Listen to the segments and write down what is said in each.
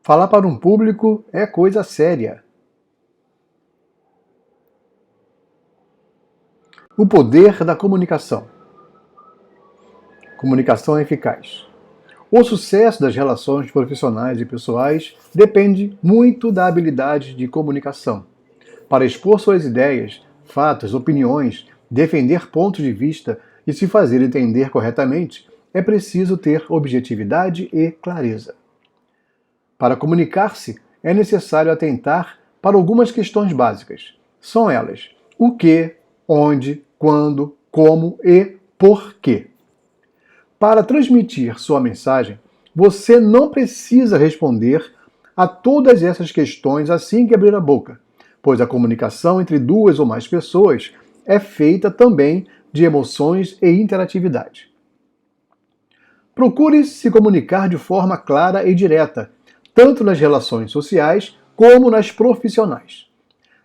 Falar para um público é coisa séria. O poder da comunicação. Comunicação eficaz. O sucesso das relações profissionais e pessoais depende muito da habilidade de comunicação. Para expor suas ideias, fatos, opiniões, defender pontos de vista e se fazer entender corretamente, é preciso ter objetividade e clareza. Para comunicar-se, é necessário atentar para algumas questões básicas. São elas: o que, onde, quando, como e por quê. Para transmitir sua mensagem, você não precisa responder a todas essas questões assim que abrir a boca, pois a comunicação entre duas ou mais pessoas é feita também de emoções e interatividade. Procure se comunicar de forma clara e direta, tanto nas relações sociais como nas profissionais.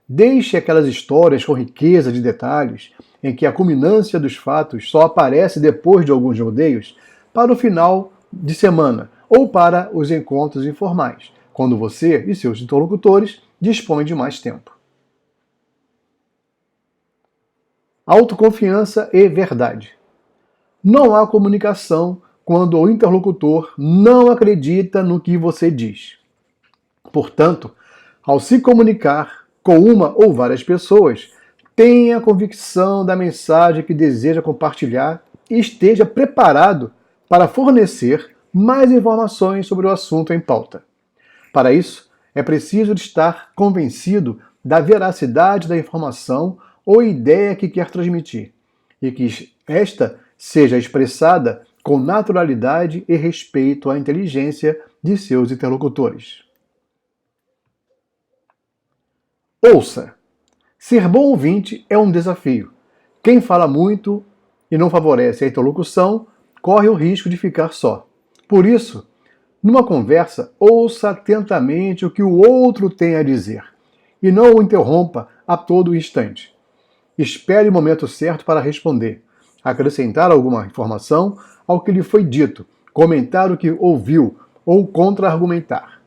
Deixe aquelas histórias com riqueza de detalhes, em que a culminância dos fatos só aparece depois de alguns rodeios, para o final de semana ou para os encontros informais, quando você e seus interlocutores dispõem de mais tempo. Autoconfiança e verdade. Não há comunicação quando o interlocutor não acredita no que você diz. Portanto, ao se comunicar com uma ou várias pessoas, tenha a convicção da mensagem que deseja compartilhar e esteja preparado para fornecer mais informações sobre o assunto em pauta. Para isso, é preciso estar convencido da veracidade da informação ou ideia que quer transmitir, e que esta seja expressada com naturalidade e respeito à inteligência de seus interlocutores. Ouça! Ser bom ouvinte é um desafio. Quem fala muito e não favorece a interlocução corre o risco de ficar só. Por isso, numa conversa, ouça atentamente o que o outro tem a dizer e não o interrompa a todo instante. Espere o momento certo para responder, acrescentar alguma informação ao que lhe foi dito, comentar o que ouviu ou contra-argumentar.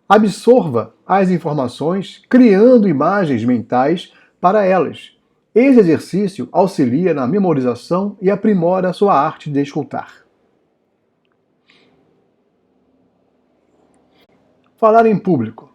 Absorva as informações criando imagens mentais para elas. Esse exercício auxilia na memorização e aprimora a sua arte de escutar. Falar em público.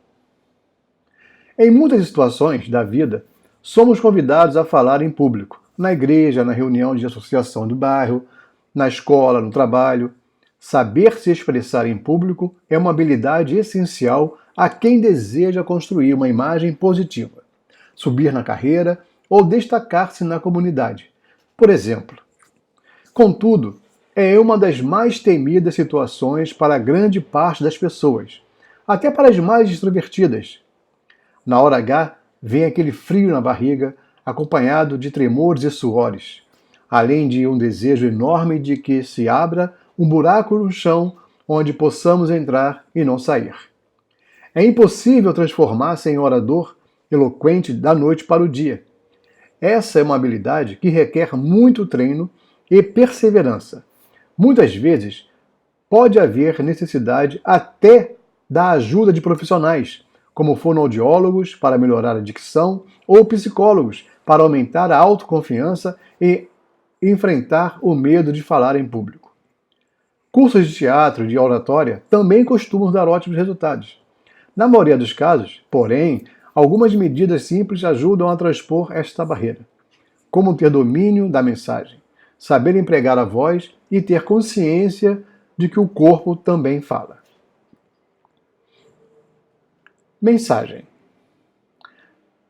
Em muitas situações da vida, somos convidados a falar em público, na igreja, na reunião de associação do bairro, na escola, no trabalho. Saber se expressar em público é uma habilidade essencial a quem deseja construir uma imagem positiva, subir na carreira ou destacar-se na comunidade, por exemplo. Contudo, é uma das mais temidas situações para grande parte das pessoas, até para as mais extrovertidas. Na hora H, vem aquele frio na barriga, acompanhado de tremores e suores, além de um desejo enorme de que se abra um buraco no chão onde possamos entrar e não sair. É impossível transformar-se em orador eloquente da noite para o dia. Essa é uma habilidade que requer muito treino e perseverança. Muitas vezes, pode haver necessidade até da ajuda de profissionais, como fonoaudiólogos para melhorar a dicção ou psicólogos para aumentar a autoconfiança e enfrentar o medo de falar em público. Cursos de teatro e de oratória também costumam dar ótimos resultados. Na maioria dos casos, porém, algumas medidas simples ajudam a transpor esta barreira, como ter domínio da mensagem, saber empregar a voz e ter consciência de que o corpo também fala. Mensagem.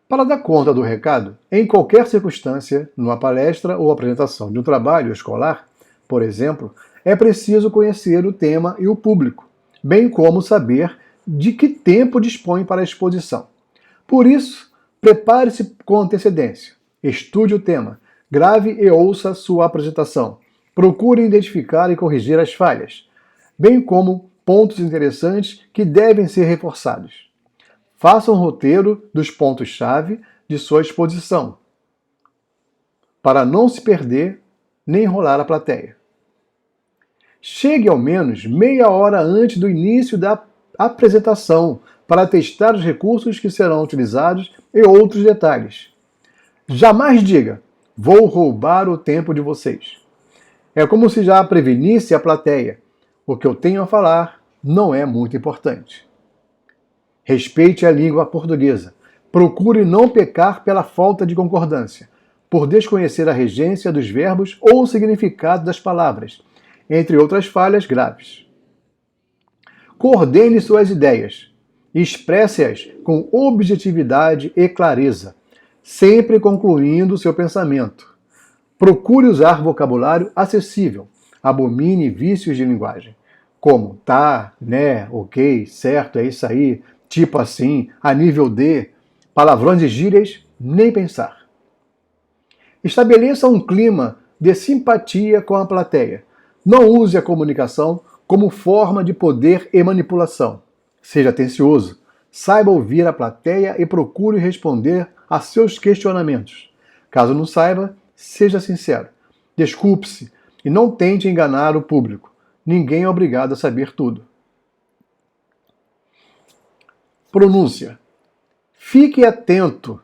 Para dar conta do recado, em qualquer circunstância, numa palestra ou apresentação de um trabalho escolar, por exemplo, é preciso conhecer o tema e o público, bem como saber de que tempo dispõe para a exposição. Por isso, prepare-se com antecedência, estude o tema, grave e ouça sua apresentação, procure identificar e corrigir as falhas, bem como pontos interessantes que devem ser reforçados. Faça um roteiro dos pontos-chave de sua exposição, para não se perder nem enrolar a plateia. Chegue ao menos meia hora antes do início da apresentação para testar os recursos que serão utilizados e outros detalhes. Jamais diga, vou roubar o tempo de vocês. É como se já prevenisse a plateia. O que eu tenho a falar não é muito importante. Respeite a língua portuguesa. Procure não pecar pela falta de concordância, por desconhecer a regência dos verbos ou o significado das palavras, entre outras falhas graves. Coordene suas ideias. Expresse-as com objetividade e clareza, sempre concluindo seu pensamento. Procure usar vocabulário acessível. Abomine vícios de linguagem, como tá, né, ok, certo, é isso aí, tipo assim, a nível de, palavrões e gírias, nem pensar. Estabeleça um clima de simpatia com a plateia. Não use a comunicação como forma de poder e manipulação. Seja atencioso, saiba ouvir a plateia e procure responder a seus questionamentos. Caso não saiba, seja sincero. Desculpe-se e não tente enganar o público. Ninguém é obrigado a saber tudo. Pronúncia. Fique atento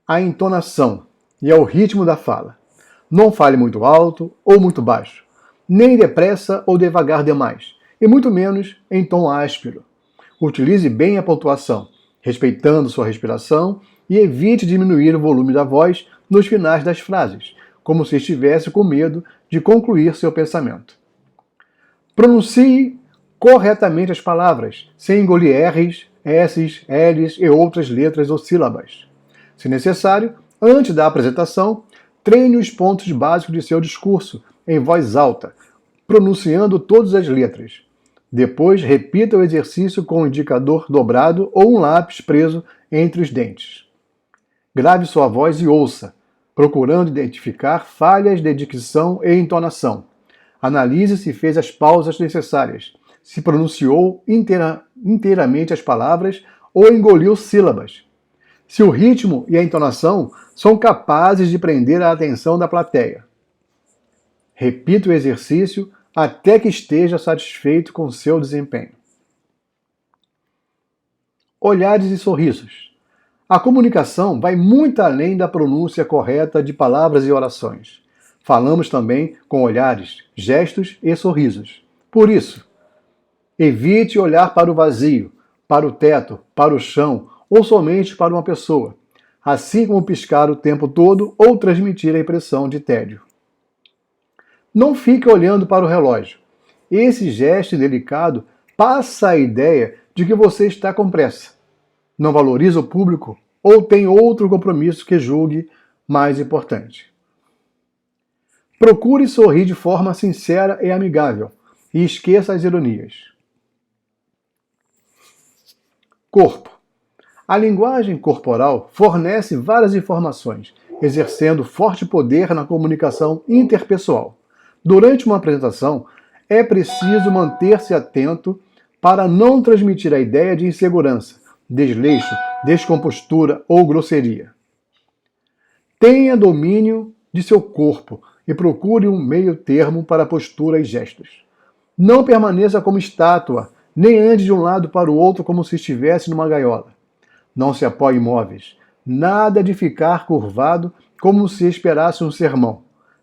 à entonação e ao ritmo da fala. Não fale muito alto ou muito baixo, nem depressa ou devagar demais, e muito menos em tom áspero. Utilize bem a pontuação, respeitando sua respiração, e evite diminuir o volume da voz nos finais das frases, como se estivesse com medo de concluir seu pensamento. Pronuncie corretamente as palavras, sem engolir R's, S's, L's e outras letras ou sílabas. Se necessário, antes da apresentação, treine os pontos básicos de seu discurso em voz alta, pronunciando todas as letras. Depois, repita o exercício com o indicador dobrado ou um lápis preso entre os dentes. Grave sua voz e ouça, procurando identificar falhas de dicção e entonação. Analise se fez as pausas necessárias, se pronunciou inteiramente as palavras ou engoliu sílabas. Se o ritmo e a entonação são capazes de prender a atenção da plateia. Repita o exercício até que esteja satisfeito com seu desempenho. Olhares e sorrisos. A comunicação vai muito além da pronúncia correta de palavras e orações. Falamos também com olhares, gestos e sorrisos. Por isso, evite olhar para o vazio, para o teto, para o chão ou somente para uma pessoa, assim como piscar o tempo todo ou transmitir a impressão de tédio. Não fique olhando para o relógio. Esse gesto delicado passa a ideia de que você está com pressa. Não valoriza o público ou tem outro compromisso que julgue mais importante. Procure sorrir de forma sincera e amigável e esqueça as ironias. Corpo. A linguagem corporal fornece várias informações, exercendo forte poder na comunicação interpessoal. Durante uma apresentação, é preciso manter-se atento para não transmitir a ideia de insegurança, desleixo, descompostura ou grosseria. Tenha domínio de seu corpo e procure um meio termo para postura e gestos. Não permaneça como estátua, nem ande de um lado para o outro como se estivesse numa gaiola. Não se apoie em móveis. Nada de ficar curvado como se esperasse um sermão,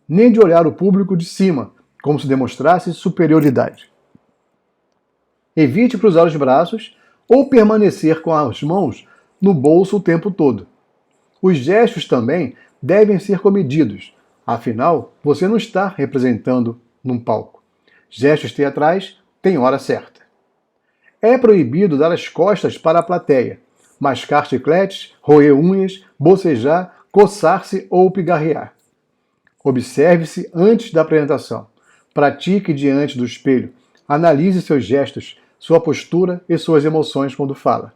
nem de olhar o público de cima, como se demonstrasse superioridade. Evite cruzar os braços ou permanecer com as mãos no bolso o tempo todo. Os gestos também devem ser comedidos, afinal, você não está representando num palco. Gestos teatrais têm hora certa. É proibido dar as costas para a plateia, mascar chicletes, roer unhas, bocejar, coçar-se ou pigarrear. Observe-se antes da apresentação. Pratique diante do espelho. Analise seus gestos, sua postura e suas emoções quando fala.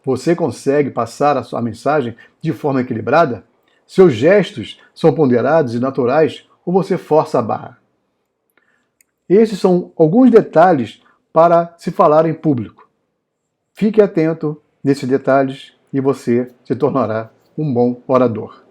Você consegue passar a sua mensagem de forma equilibrada? Seus gestos são ponderados e naturais ou você força a barra? Esses são alguns detalhes para se falar em público. Fique atento nesses detalhes e você se tornará um bom orador.